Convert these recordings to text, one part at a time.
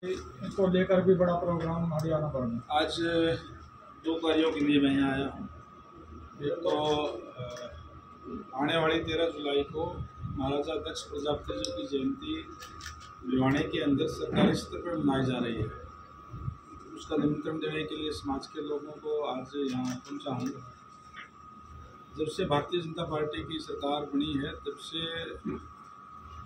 इसको लेकर भी बड़ा प्रोग्राम हरियाणा भर में। आज दो कार्यों के लिए मैं यहाँ आया हूँ। एक तो आने वाली 13 जुलाई को महाराजा दक्ष प्रजापति जी की जयंती भिवानी के अंदर सरकारी स्तर पर मनाई जा रही है। उसका निमंत्रण देने के लिए समाज के लोगों को आज यहाँ पहुँचा हूँ। जब से भारतीय जनता पार्टी की सरकार बनी है तब से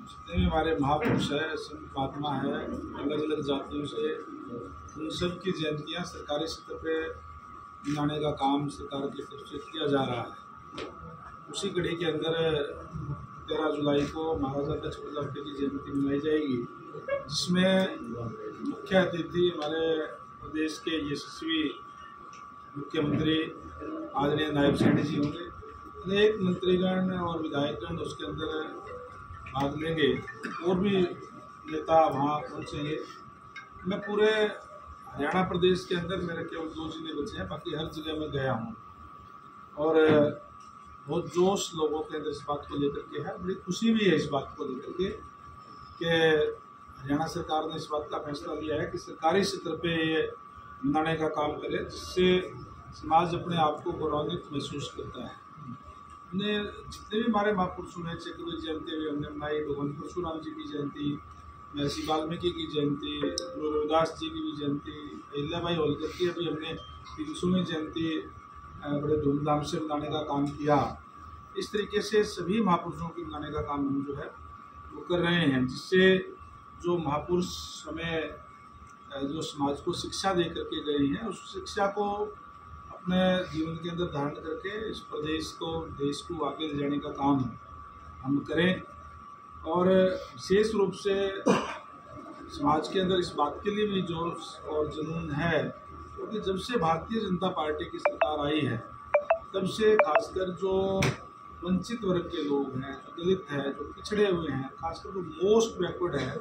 जितने भी हमारे महापुरुष है, संत महात्मा है, अलग अलग जातियों से, उन सब की जयंतियाँ सरकारी स्तर पे मनाने का काम सरकार की तरफ से किया जा रहा है। उसी कड़ी के अंदर 13 जुलाई को महाराजा दक्ष प्रजापति की जयंती मनाई जाएगी, जिसमें मुख्य अतिथि हमारे प्रदेश के यशस्वी मुख्यमंत्री आदरणीय नायब सैनी जी होंगे। अनेक मंत्रीगण और विधायकगण उसके अंदर भाग लेंगे और भी नेता वहाँ पहुँचेंगे। मैं पूरे हरियाणा प्रदेश के अंदर मेरे केवल 2 जिले बचे हैं, बाकी हर जगह में गया हूँ और बहुत जोश लोगों के अंदर इस बात को लेकर के है। बड़ी खुशी भी है इस बात को लेकर के कि हरियाणा सरकार ने इस बात का फैसला लिया है कि सरकारी स्तर पे ये मनाने का काम करे, जिससे समाज अपने आप को गौरवान्वित महसूस करता है। हमने जितने भी हमारे महापुरुषों ने चक्रवर्ती जयंती भी हमने मनाई, भगवान परशुराम जी की जयंती, महर्षि वाल्मीकि की जयंती, गुरु रविदास जी की भी जयंती, अहिल्याबाई होलकर की अभी हमने 300वीं जयंती बड़े धूमधाम से मनाने का काम किया। इस तरीके से सभी महापुरुषों की मनाने का काम हम जो है वो कर रहे हैं, जिससे जो महापुरुष हमें जो समाज को शिक्षा दे करके गए हैं, उस शिक्षा को अपने जीवन के अंदर धारण करके इस प्रदेश को, देश को आगे ले जाने का काम हम करें। और विशेष रूप से समाज के अंदर इस बात के लिए भी जोश और जुनून है, क्योंकि जब से भारतीय जनता पार्टी की सरकार आई है तब से खासकर जो वंचित वर्ग के लोग हैं, जो दलित है, जो पिछड़े हुए हैं, खासकर जो मोस्ट बैकवर्ड है,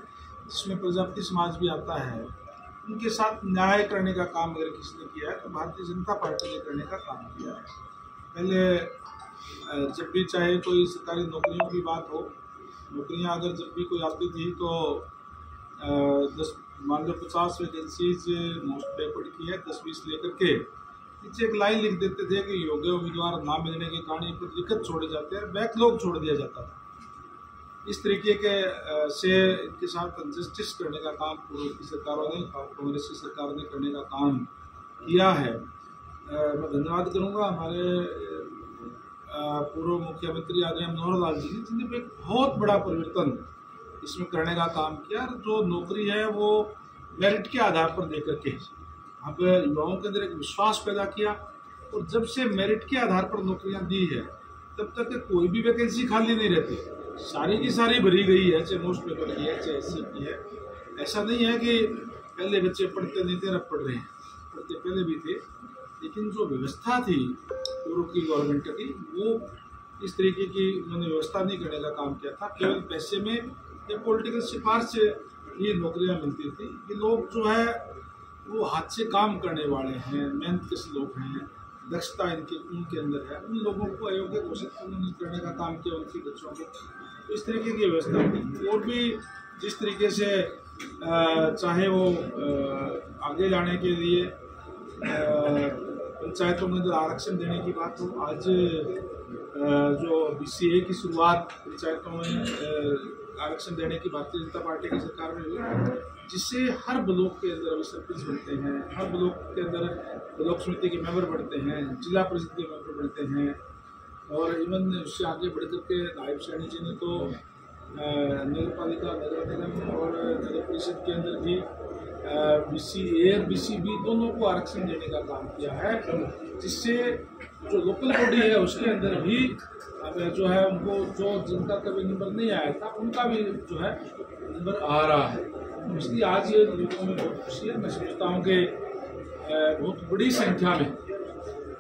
जिसमें प्रजापति समाज भी आता है, उनके साथ न्याय करने का काम अगर किसी ने किया है तो भारतीय जनता पार्टी ने करने का काम किया है। पहले जब भी चाहे कोई सरकारी नौकरियों की बात हो, नौकरियां अगर जब भी कोई आती थी तो 50 वैकेंसीज मोस्ट बैकवर्ड की है, 10-20 लेकर के नीचे एक लाइन लिख देते थे कि योग्य उम्मीदवार ना मिलने के कारण पर दिक्कत छोड़े जाते हैं, बैकलॉग छोड़ दिया जाता था। इस तरीके के से इनके साथ जस्टिस करने का काम पूर्व की सरकारों ने, कांग्रेस की सरकार ने करने का काम किया है। मैं धन्यवाद करूंगा हमारे पूर्व मुख्यमंत्री आदरणीय मनोहर लाल जी ने, जिन्होंने एक बहुत बड़ा परिवर्तन इसमें करने का काम किया। जो नौकरी है वो मेरिट के आधार पर दे करके अब युवाओं के अंदर एक विश्वास पैदा किया, और जब से मेरिट के आधार पर नौकरियां दी है तब तक कोई भी वैकेंसी खाली नहीं रहती, सारी की सारी भरी गई है, चाहे मोस्ट पेपर की है, चाहे एससी की है। ऐसा नहीं है कि पहले बच्चे पढ़ते नहीं थे, अब पढ़ रहे हैं, पढ़ते पहले भी थे, लेकिन जो व्यवस्था थी पूर्व की गवर्नमेंट की, वो इस तरीके की उन्होंने व्यवस्था नहीं करने का काम किया था। केवल पैसे में या पॉलिटिकल सिफारिश से ये नौकरियां मिलती थी। ये लोग जो है वो हाथ से काम करने वाले हैं, मेहनत के लोग हैं, दक्षता उनके अंदर है, उन लोगों को अयोग्य घोषित करने का काम किया उनके बच्चों को। तो इस तरीके की व्यवस्था थी। और भी जिस तरीके से चाहे वो आगे जाने के लिए पंचायतों में अंदर आरक्षण देने की बात हो, आज जो BCA की शुरुआत पंचायतों में आरक्षण देने की भारतीय जनता पार्टी की सरकार में हुई, जिससे हर ब्लॉक के अंदर अभी सरपंच बनते हैं, हर ब्लॉक के अंदर ब्लॉक समिति के मेंबर बनते हैं, जिला परिषद के मेंबर बनते हैं, और इवन उससे आगे बढ़ करके नायब सैनी जी ने तो नगर पालिका, नगर निगम और नगर परिषद के अंदर भी BCA और BCB दोनों को आरक्षण देने का काम किया है, जिससे जो लोकल बॉडी है उसके अंदर भी अब जो है उनको जो जिनका कभी नंबर नहीं आया था उनका भी जो है नंबर आ रहा है। इसलिए आज ये लोगों में बहुत खुशी है। मैं समझता हूँ कि बहुत बड़ी संख्या में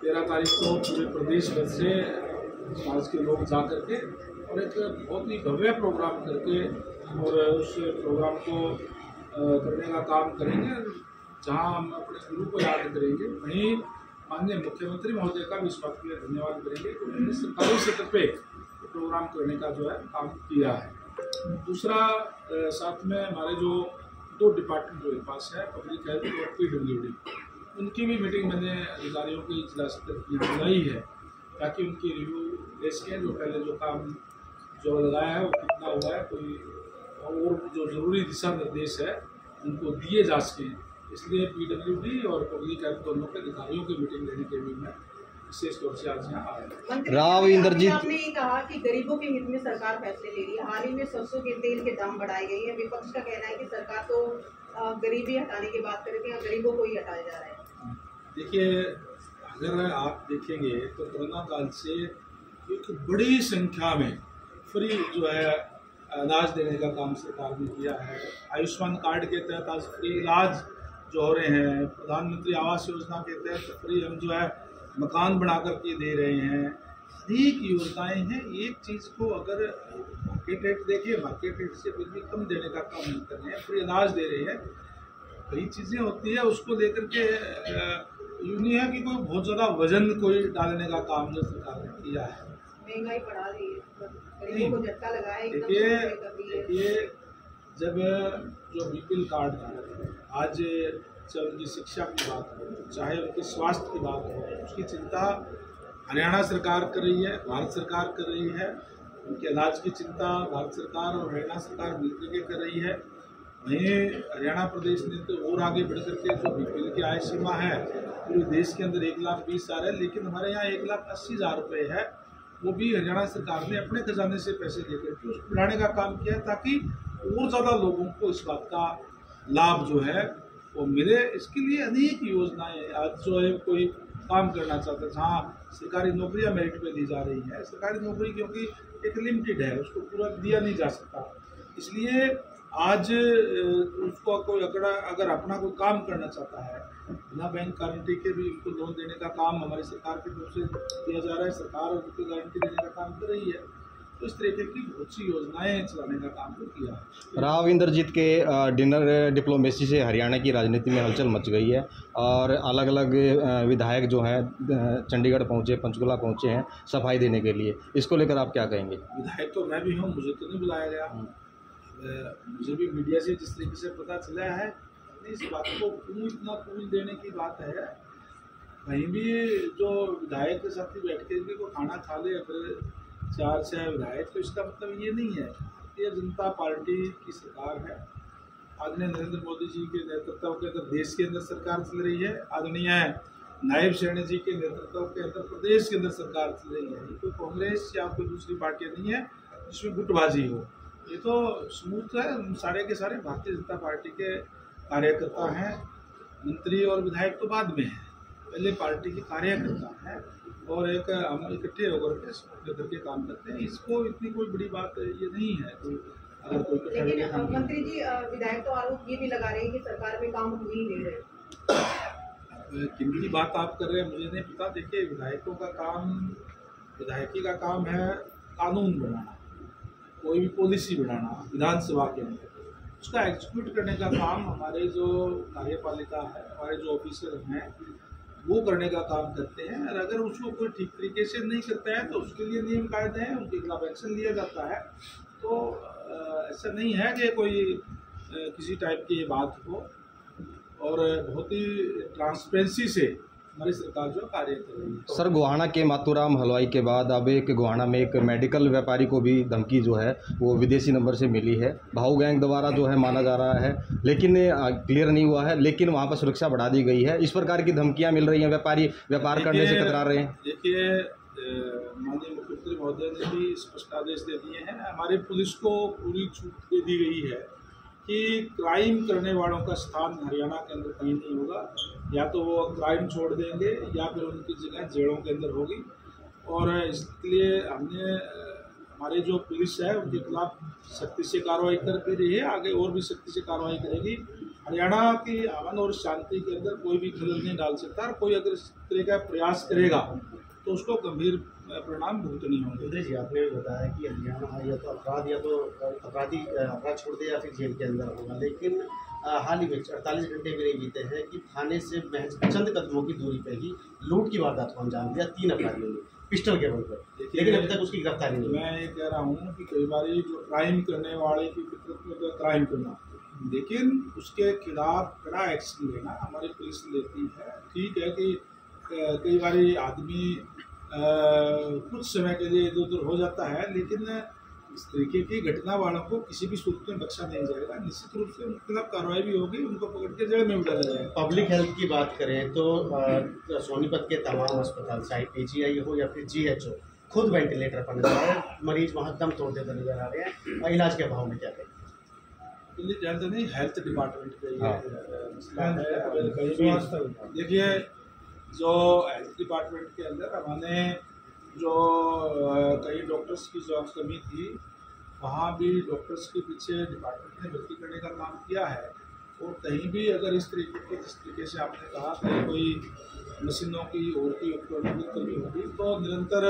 13 तारीख को पूरे प्रदेश भर से समाज के लोग जा करके और एक बहुत ही भव्य प्रोग्राम करके और उस प्रोग्राम को करने का काम करेंगे, जहाँ हम अपने गुरु को याद करेंगे। वहीं माननीय मुख्यमंत्री महोदय का भी इस बात के लिए धन्यवाद करेंगे कि उन्होंने सरकारी स्तर पे प्रोग्राम करने का जो है काम किया है। दूसरा साथ में हमारे जो दो डिपार्टमेंट मेरे पास है, पब्लिक हेल्थ और PWD, उनकी भी मीटिंग मैंने अधिकारियों की जिला स्तर की बुलाई है ताकि उनकी रिव्यू ले सकें, जो पहले जो काम जो लगाया है वो कितना हुआ है, कोई और जो ज़रूरी दिशा निर्देश है उनको दिए जा सकें। इसलिए PWD और पब्लिक हेल्थ दोनों के अधिकारियों की मीटिंग लेने के लिए मैं विशेष तौर से आज यहाँ आया। राव इंद्रजीत, आपने ये कहा कि गरीबों के हित में सरकार फैसले ले रही है। हाल ही में सरसों के तेल के दाम बढ़ाए गए हैं। विपक्ष का कहना है कि सरकार तो गरीबी हटाने की बात कर रही है, गरीबों को ही हटाया जा रहा है। देखिए, अगर आप देखेंगे तो कोरोना काल से एक बड़ी संख्या में फ्री जो है अनाज देने का काम सरकार ने किया है। आयुष्मान कार्ड के तहत आज फ्री इलाज जो हो रहे हैं, प्रधानमंत्री आवास योजना के तहत फ्री हम जो है मकान बना करके दे रहे हैं। अनेक योजनाएं हैं। एक चीज़ को अगर मार्केट रेट देखिए, मार्केट रेट से फिर भी कम देने का काम नहीं कर रहे हैं, फ्री अनाज दे रहे हैं। कई चीज़ें होती है उसको लेकर के यूँ नहीं है कि कोई बहुत ज़्यादा वजन कोई डालने का काम जो सरकार ने किया है। महंगाई बढ़ा रही है, गरीबों को झटका लगा है। देखिए, जब जो BPL कार्ड है, आज चाहे उनकी शिक्षा की बात हो, चाहे उनके स्वास्थ्य की बात हो, उसकी चिंता हरियाणा सरकार कर रही है, भारत सरकार कर रही है। उनके इलाज की चिंता भारत सरकार और हरियाणा सरकार मिलकर के कर रही है। वहीं हरियाणा प्रदेश ने तो और आगे बढ़ करके जो BPL की आय सीमा है पूरे देश के अंदर 1,20,000 है, लेकिन हमारे यहाँ 1,80,000 रुपये है। वो भी हरियाणा सरकार ने अपने खजाने से पैसे लेकर के उसको बढ़ाने का काम किया है ताकि और ज़्यादा लोगों को इस बात का लाभ जो है वो मिले। इसके लिए अनेक योजनाएं आज जो है कोई काम करना चाहता है, जहाँ सरकारी नौकरियां मेरिट पे दी जा रही है। सरकारी नौकरी क्योंकि एक लिमिटेड है, उसको पूरा दिया नहीं जा सकता, इसलिए आज उसको कोई अगर अपना कोई काम करना चाहता है बिना बैंक गारंटी के भी उनको लोन देने का काम हमारी सरकार की तरफ से किया जा रहा है। सरकार उनको गारंटी देने का काम कर रही है, तो इस तरीके की बहुत सी योजनाएं चलाने का काम तो किया है। राव इंद्रजीत के डिनर डिप्लोमेसी से हरियाणा की राजनीति में हलचल मच गई है और अलग अलग विधायक जो हैं चंडीगढ़ पहुंचे, पंचकुला पहुंचे हैं सफाई देने के लिए। इसको लेकर आप क्या कहेंगे? विधायक तो मैं भी हूँ, मुझे तो नहीं बुलाया गया। मुझे भी मीडिया से जिस तरीके से पता चला है, इस बात को क्यों इतना पूल देने की बात है। कहीं भी जो विधायक के साथ बैठ के भी कोई खाना खा ले फिर 4-6 विधायक, तो इसका मतलब ये नहीं है। ये जनता पार्टी की सरकार है। आदरणीय नरेंद्र मोदी जी के नेतृत्व के अंदर देश के अंदर सरकार चल रही है। आदरणीय नायब सैनी जी के नेतृत्व के अंदर प्रदेश के अंदर सरकार चल रही है। ये कोई कांग्रेस या कोई दूसरी पार्टियाँ नहीं है जिसमें गुटबाजी हो। ये तो स्मूथ है। सारे के सारे भारतीय जनता पार्टी के कार्यकर्ता हैं। मंत्री और विधायक तो बाद में हैं, पहले पार्टी के कार्यकर्ता हैं और एक हम इकट्ठे होकर के काम करते हैं। इसको इतनी कोई बड़ी बात ये नहीं है। अगर कोई लेकिन मंत्री जी विधायक तो आरोप ये भी लगा रहे हैं कि सरकार में काम हो ही नहीं रहे। किन की बात आप कर रहे हैं मुझे नहीं पता। देखिए, विधायकी का काम है कानून बनाना, कोई भी पॉलिसी बनाना विधानसभा के अंदर, उसका एग्जीक्यूट करने का काम हमारे जो कार्यपालिका है, हमारे जो ऑफिसर हैं वो करने का काम करते हैं। और अगर उसको कोई ठीक तरीके से नहीं करता है तो उसके लिए नियम कायदे हैं, उनके खिलाफ एक्शन लिया जाता है। तो ऐसा नहीं है कि कोई किसी टाइप की ये बात हो, और बहुत ही ट्रांसपेरेंसी से हमारी सरकार जो कार्य कर रही है। सर, गोहाना के मातूराम हलवाई के बाद अब एक गोहाना में एक मेडिकल व्यापारी को भी धमकी जो है वो विदेशी नंबर से मिली है। भाऊ गैंग द्वारा जो है माना जा रहा है, लेकिन क्लियर नहीं हुआ है, लेकिन वहाँ पर सुरक्षा बढ़ा दी गई है। इस प्रकार की धमकियाँ मिल रही हैं, व्यापारी व्यापार करने से कतरा रहे हैं। देखिए, माननीय मुख्यमंत्री महोदय ने भी स्पष्ट आदेश दे दिए हैं। हमारी पुलिस को पूरी छूट दे दी गई है कि क्राइम करने वालों का स्थान हरियाणा के अंदर कहीं नहीं होगा। या तो वो क्राइम छोड़ देंगे या फिर उनकी जगह जेलों के अंदर होगी। और इसलिए हमने हमारी जो पुलिस है उनके खिलाफ सख्ती से कार्रवाई कर भी रही है, आगे और भी सख्ती से कार्रवाई करेगी। हरियाणा की अमन और शांति के अंदर कोई भी खलल नहीं डाल सकता, और कोई अगर इस तरह का प्रयास करेगा तो उसको गंभीर परिणाम भुगतने होंगे। उदय जी, आपने बताया कि हरियाणा या तो अपराधी अपराध छोड़ दे या फिर जेल के अंदर होगा, लेकिन हाल ही में 48 घंटे भी नहीं बीते हैं कि थाने से महज चंद कदमों की दूरी पर ही लूट की वारदात को अंजाम दिया 3 अपराधियों ने पिस्टल के बल पर, लेकिन अभी तक उसकी गिरफ्तारी नहीं। मैं ये कह रहा हूँ कि कई बार जो क्राइम करने वाले की फितरत में तो क्राइम करना, लेकिन उसके खिलाफ कड़ा एक्शन लेना हमारी पुलिस लेती है। ठीक है कि कई बार आदमी कुछ समय के लिए इधर उधर हो जाता है, लेकिन इस तरीके की घटना वालों को किसी भी सूरत में बख्शा नहीं जाएगा। निश्चित रूप से उनके खिलाफ कार्रवाई भी होगी, उनको पकड़ के जेल में भी डाला जाएगा। पब्लिक हेल्थ की बात करें तो सोनीपत के तमाम अस्पताल, चाहे PGI हो या फिर GHO, खुद वेंटिलेटर पर नजर आ रहे हैं, मरीज वहाँ दम तोड़ते हुए नजर आ रहे हैं, और इलाज के अभाव में क्या करें? जानते नहीं, हेल्थ डिपार्टमेंट का ये मसला है। स्वास्थ्य देखिए, जो हेल्थ डिपार्टमेंट के अंदर हमने जो कई डॉक्टर्स की जो कमी थी, वहाँ भी डॉक्टर्स के पीछे डिपार्टमेंट ने भर्ती करने का काम किया है। और कहीं भी अगर इस तरीके के, जिस तरीके से आपने कहा कि कोई मशीनों की और की उपकरणों की कमी होगी, तो निरंतर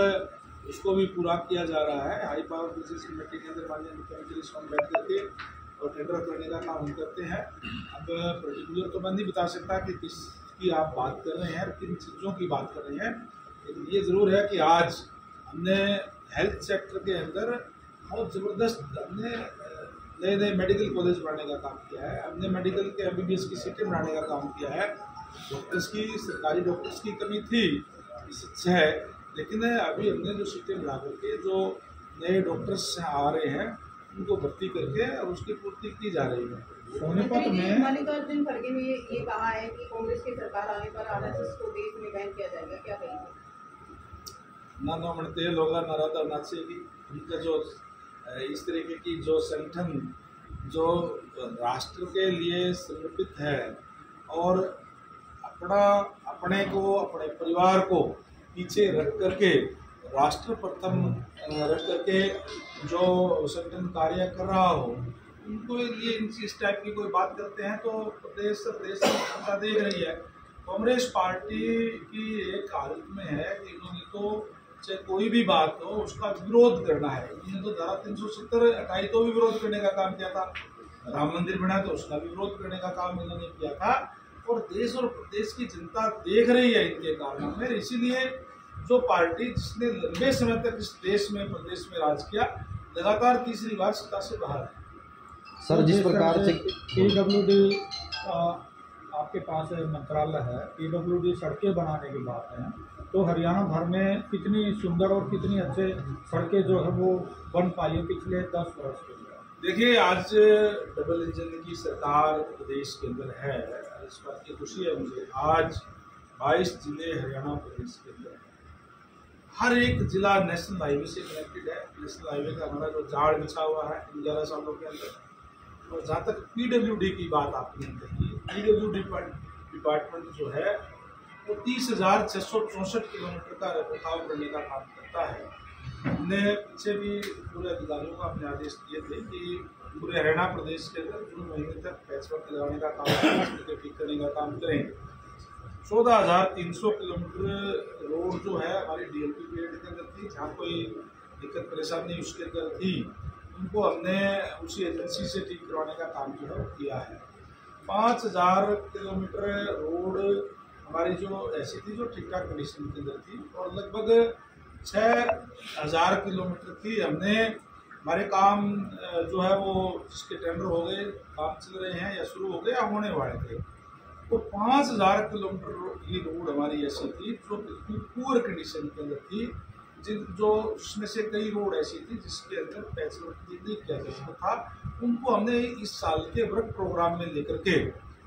उसको भी पूरा किया जा रहा है। हाई पावर बिजनेस कमेटी के अंदर माननीय मुख्यमंत्री इस फॉर्म बैठ करके और टेंडर करने का काम हम करते हैं। अब पर्टिकुलर तो मैं नहीं बता सकता कि किसकी आप बात कर रहे हैं, किन चीज़ों की बात कर रहे हैं, लेकिन ये ज़रूर है कि आज हमने हेल्थ सेक्टर के अंदर बहुत ज़बरदस्त हमने नए नए मेडिकल कॉलेज बनाने का काम किया है। हमने मेडिकल के MBBS की सीटें बनाने का काम किया है। डॉक्टर्स की, सरकारी डॉक्टर्स की कमी थी, सच है, लेकिन अभी हमने जो सीटें बना करके जो नए डॉक्टर्स आ रहे हैं उनको भर्ती करके और उसकी पूर्ति की जा रही है। सोनीपत में मल्लिकार्जुन खड़गे ने ये कहा है कि कांग्रेस की सरकार आने पर RSS को देश में बैन किया जाएगा, क्या कहेंगे? ना म्हणते लोग नाराज नाचे की उनका जो इस तरीके की जो संगठन जो राष्ट्र के लिए समर्पित है और अपने को, अपने परिवार को पीछे रख करके, राष्ट्र प्रथम रख करके जो संगठन कार्य कर रहा हो, उनको ये इस टाइप की कोई बात करते हैं तो देश जनता देख रही है। कांग्रेस पार्टी की एक हालत में है कि इन्होंने तो चाहे कोई भी बात हो उसका विरोध करना है। इन्होंने तो धारा 370 हटाई तो भी विरोध करने का काम किया था, राम मंदिर बना तो उसका भी विरोध करने का काम इन्होंने किया था। और देश और प्रदेश की जनता देख रही है इनके कारनामे, इसीलिए जो पार्टी जिसने लंबे समय तक इस देश में, प्रदेश में राज किया, लगातार तीसरी बार सत्ता से बाहर है। सर, जिस प्रकार से PWD आपके पास मंत्रालय है, PWD सड़कें बनाने की बात है, तो हरियाणा भर में कितनी सुंदर और कितनी अच्छे सड़कें जो है वो बन पाई है पिछले 10 वर्ष के लिए? देखिए, आज डबल इंजन की सरकार प्रदेश के अंदर है, इस बात की खुशी है मुझे। आज 22 जिले हरियाणा प्रदेश के अंदर, हर एक जिला नेशनल हाईवे से कनेक्टेड है। नेशनल हाईवे का हमारा जो जाड़ बिछा हुआ है 11 सालों के अंदर। और जहाँ तक PWD की बात आपने कही, PWD डिपार्टमेंट जो है वो 30,664 किलोमीटर का रखरखाव करने का काम करता है। हमने पीछे भी पूरे अधिकारियों को अपने आदेश दिए थे कि पूरे हरियाणा प्रदेश के अंदर जून महीने तक पैचवर्क लगाने का काम करें, सड़कें ठीक करने का काम करें। 14,300 किलोमीटर रोड जो है हमारी DLP पीरियड के अंदर थी, जहाँ कोई दिक्कत परेशानी उसके अंदर थी, उनको हमने उसी एजेंसी से ठीक करवाने का काम जो है वो किया है। 5,000 किलोमीटर रोड हमारी जो ऐसी थी जो ठीक ठाक कंडीशन के अंदर थी, और लगभग 6,000 किलोमीटर थी हमने, हमारे काम जो है वो जिसके टेंडर हो गए, काम चल रहे हैं या शुरू हो गए या होने वाले थे। तो 5,000 किलोमीटर की रोड हमारी ऐसी थी जो बिल्कुल पुअर कंडीशन के अंदर थी, जिसमें से कई रोड ऐसी थी जिसके अंदर पैचवर्क नहीं किया जा सकता था। उनको हमने इस साल के वर्क प्रोग्राम में लेकर के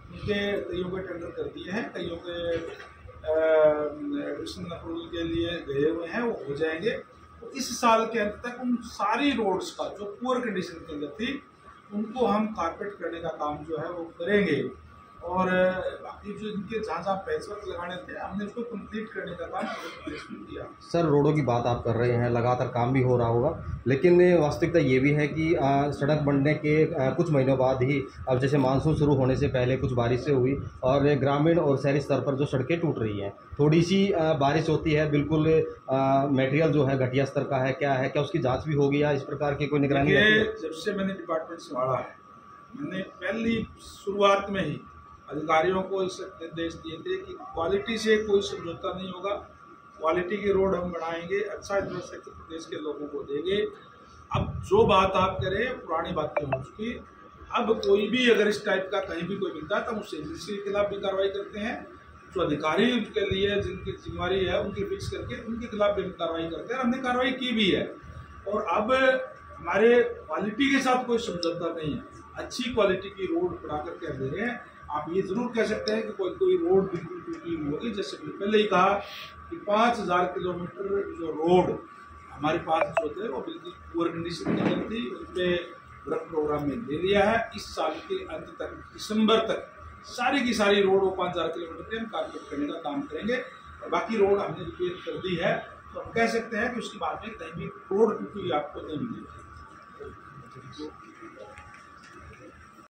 उनके कईयों के टेंडर कर दिए हैं, कईयों के एडिशनल अप्रूवल के लिए गए हुए हैं, वो हो जाएंगे। तो इस साल के अंत तक उन सारी रोड्स का जो पुअर कंडीशन के अंदर थी उनको हम कारपेट करने का काम जो है वो करेंगे। और बाकी जो इनके जहाँ पैचवर्क लगाने थे हमने उसको कंप्लीट करने का काम किया। सर, रोडों की बात आप कर रहे हैं, लगातार काम भी हो रहा होगा, लेकिन वास्तविकता ये भी है कि सड़क बनने के कुछ महीनों बाद ही, अब जैसे मानसून शुरू होने से पहले कुछ बारिशें हुई और ग्रामीण और शहरी स्तर पर जो सड़कें टूट रही हैं, थोड़ी सी बारिश होती है, बिल्कुल मटेरियल जो है घटिया स्तर का है, क्या उसकी जाँच भी होगी या इस प्रकार की कोई निगरानी? जब से मैंने डिपार्टमेंट संभाला है, मैंने पहली शुरुआत में ही अधिकारियों को इस निर्देश दिए थे कि क्वालिटी से कोई समझौता नहीं होगा, क्वालिटी की रोड हम बनाएंगे, अच्छा इंफ्रास्ट्रक्चर प्रदेश के लोगों को देंगे। अब जो बात आप करें पुरानी बातें हो चुकी, अब कोई भी अगर इस टाइप का कहीं भी कोई मिलता है तो हम उस एजेंसी के खिलाफ भी कार्रवाई करते हैं, जो अधिकारी के लिए जिनकी जिम्मेवारी है उनकी फिक्स करके उनके खिलाफ भी हम कार्रवाई करते हैं। हमने कार्रवाई की भी है और अब हमारे क्वालिटी के साथ कोई समझौता नहीं है, अच्छी क्वालिटी की रोड बना करके दे रहे हैं। आप ये जरूर कह सकते हैं कि कोई रोड बिल्कुल टूटी हुई होगी, जैसे पहले ही कहा कि 5000 किलोमीटर जो रोड हमारे पास जो थे वो बिल्कुल पुअर कंडीशन की थी, उस पर वर्क प्रोग्राम में दे दिया है। इस साल के अंत तक, दिसंबर तक सारी की सारी रोड वो 5000 किलोमीटर पे हम कारपेट करने का काम करेंगे और बाकी रोड हमने रिपेयर कर दी है। तो हम कह सकते हैं कि उसके बाद में कहीं भी रोड टूटी आपको नहीं मिलेगी।